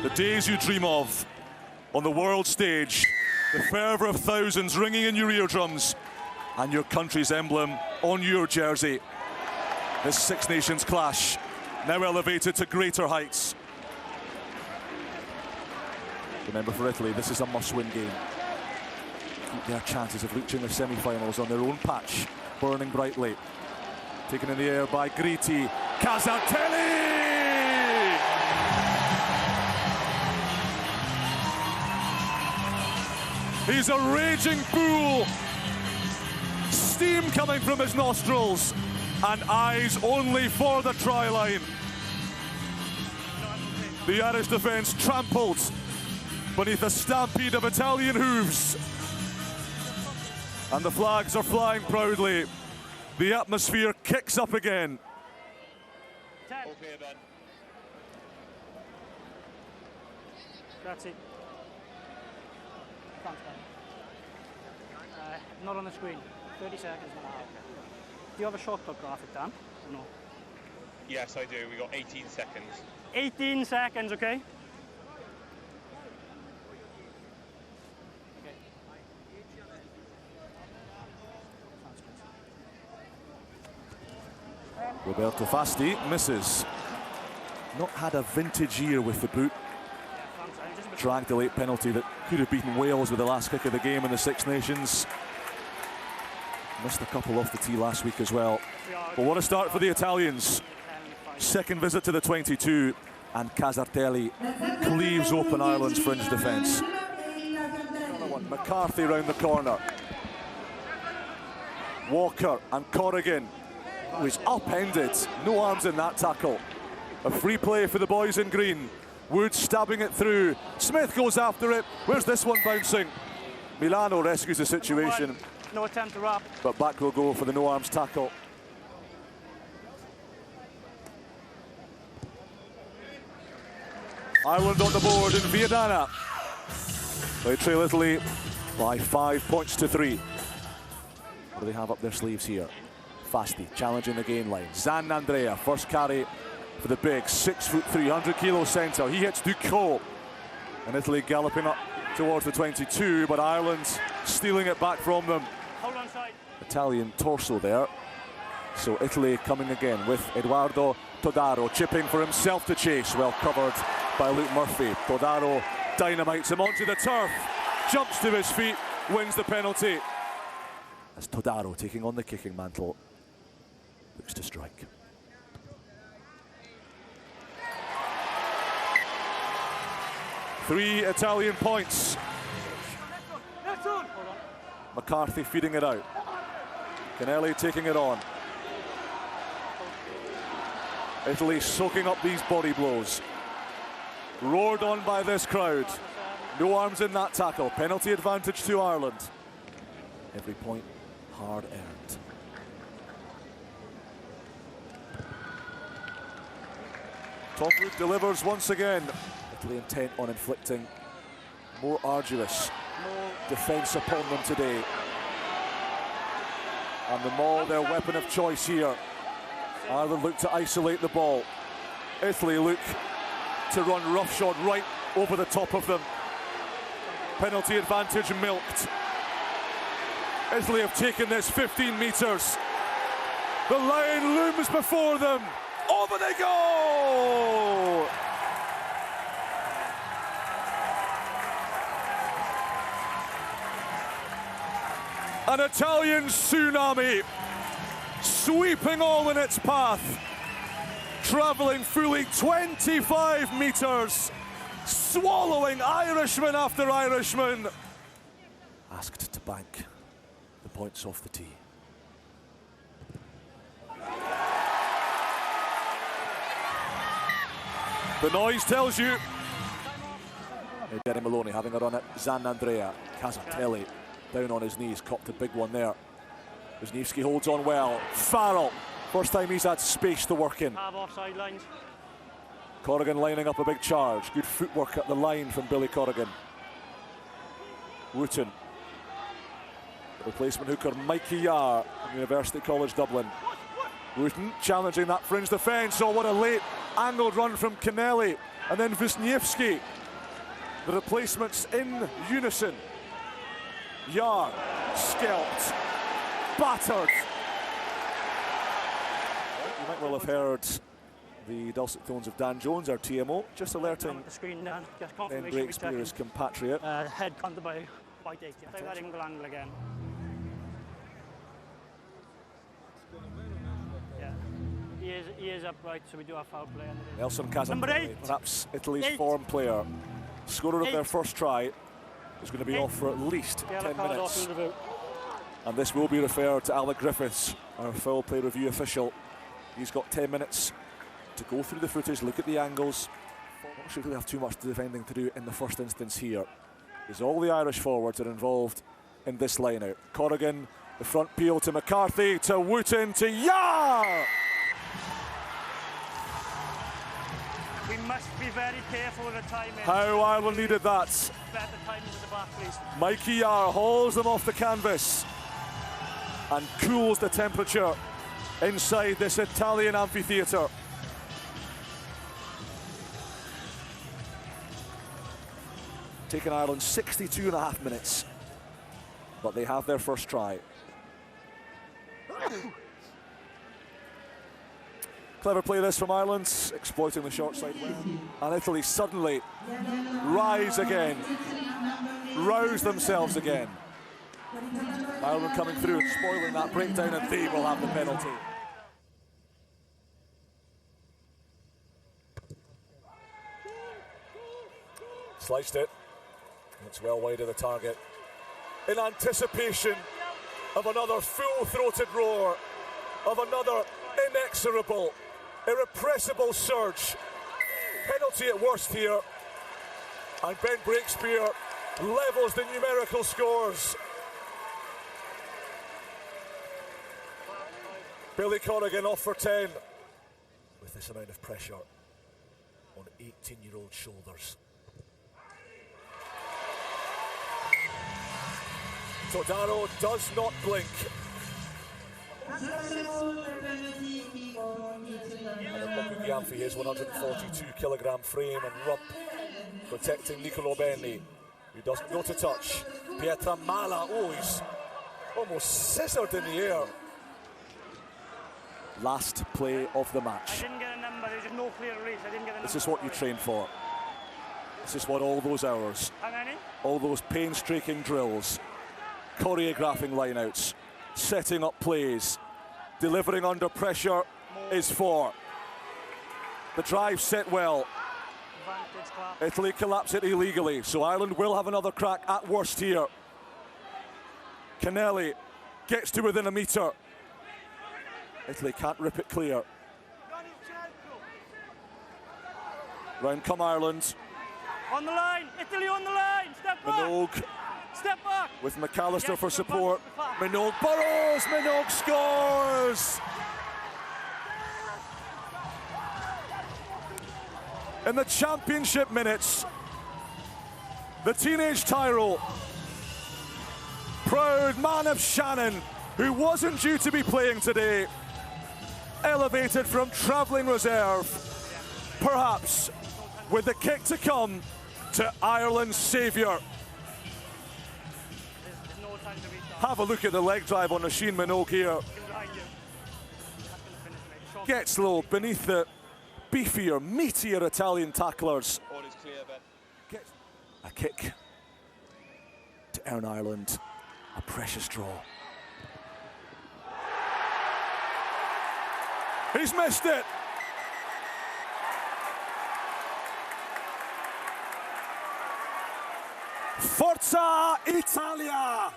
The days you dream of on the world stage, the fervour of thousands ringing in your eardrums, and your country's emblem on your jersey. This Six Nations clash, now elevated to greater heights. Remember, for Italy, this is a must-win game. Keep their chances of reaching the semi-finals on their own patch, burning brightly. Taken in the air by Gritti. Casartelli! He's a raging bull. Steam coming from his nostrils, and eyes only for the try line. The Irish defence trampled beneath a stampede of Italian hooves. And the flags are flying proudly. The atmosphere kicks up again. Okay, Ben. That's it. Thanks, Ben. Not on the screen. 30 seconds now. Do you have a shortcut graphic, Dan? Or no? Yes, I do. We got 18 seconds. 18 seconds, okay? Roberto Fasti misses. Not had a vintage year with the boot. Dragged a late penalty that could have beaten Wales with the last kick of the game in the Six Nations. Missed a couple off the tee last week as well. But what a start for the Italians. Second visit to the 22, and Casartelli cleaves open Ireland's fringe defence. Another one, McCarthy round the corner. Walker and Corrigan, who is upended. No arms in that tackle. A free play for the boys in green. Wood stabbing it through. Smith goes after it. Where's this one bouncing? Milano rescues the situation. No attempt to wrap. But back will go for the no arms tackle. Ireland on the board in Viadana. They trail Italy by 5 points to 3. What do they have up their sleeves here? Fasti challenging the gain line. Zanandrea, first carry for the big 6'3", 300-kilo centre. He hits Ducot. And Italy galloping up towards the 22, but Ireland stealing it back from them. Hold on side. Italian torso there. So Italy coming again with Edoardo Todaro chipping for himself to chase. Well covered by Luke Murphy. Todaro dynamites him onto the turf. Jumps to his feet, wins the penalty. As Todaro taking on the kicking mantle. Looks to strike. Three Italian points. McCarthy feeding it out. Canelli taking it on. Italy soaking up these body blows. Roared on by this crowd. No arms in that tackle. Penalty advantage to Ireland. Every point hard earned. Topwood delivers once again. Italy intent on inflicting more arduous defence upon them today. And the maul, their weapon of choice here. Ireland look to isolate the ball. Italy look to run roughshod right over the top of them. Penalty advantage milked. Italy have taken this 15 metres. The line looms before them. Over they go! An Italian tsunami, sweeping all in its path, travelling fully 25 metres, swallowing Irishman after Irishman. Asked to bank the points off the tee. The noise tells you. Derry Maloney having a run at Zanandrea. Casartelli down on his knees, copped a big one there. Wisniewski holds on well. Farrell, first time he's had space to work in. Have offside lines. Corrigan lining up a big charge. Good footwork at the line from Billy Corrigan. Wooten. Replacement hooker Mikey Yar from University College Dublin. Wooten challenging that fringe defence. Oh, what a late angled run from Canelli And then Wisniewski. The replacements in unison. Yar, scalped, battered. You might well have heard the dulcet tones of Dan Jones, our TMO, just alerting Ben Breakspear, his compatriot. Head counted by 80. Take that angle again. Yeah, he is upright, so we do have foul play. Nelson Casantoni, perhaps Italy's form player, scorer of their first try, is going to be off for at least 10 minutes. And this will be referred to Alec Griffiths, our foul play review official. He's got 10 minutes to go through the footage, look at the angles. Not sure they have too much defending to do in the first instance here, because all the Irish forwards are involved in this line-out. Corrigan, the front peel to McCarthy, to Wooten, to Yar! We must be very careful with the timing. How Ireland needed that. Better timing with the back, please. Mikey Yar hauls them off the canvas and cools the temperature inside this Italian amphitheatre. Taken Ireland 62.5 minutes, but they have their first try. Clever play this from Ireland, exploiting the short side well. And Italy suddenly rise again, rouse themselves again. Ireland coming through and spoiling that breakdown, and they will have the penalty. Sliced it. It's well wide of the target. In anticipation of another full-throated roar, of another inexorable, irrepressible surge. Penalty at worst here. And Ben Breakspear levels the numerical scores. Billy Corrigan off for 10. With this amount of pressure on 18-year-old shoulders. Todaro does not blink. Gianfi, his 142-kilogram frame and rump, protecting Nicolo Benni, who doesn't go to touch. Pietra Mala, oh, he's almost scissored in the air. Last play of the match. I didn't get a number, there's no clear release. I didn't get a number. This is what you train for. This is what all those hours, all those painstaking drills, choreographing lineouts, setting up plays, delivering under pressure is for. The drive set well. Italy collapse it illegally, so Ireland will have another crack at worst here. Kennelly gets to within a metre. Italy can't rip it clear. Round come Ireland. On the line, Italy on the line, step back. Minogue. Step back. With McAllister for support. Minogue burrows, Minogue scores! In the championship minutes, the teenage Tyrrell, proud man of Shannon, who wasn't due to be playing today, elevated from travelling reserve, perhaps with the kick to come, to Ireland's saviour. Have a look at the leg drive on Oisín Minogue here. Gets low beneath the beefier, meatier Italian tacklers. All is clear, Ben. A kick to earn Ireland a precious draw. He's missed it. Forza Italia!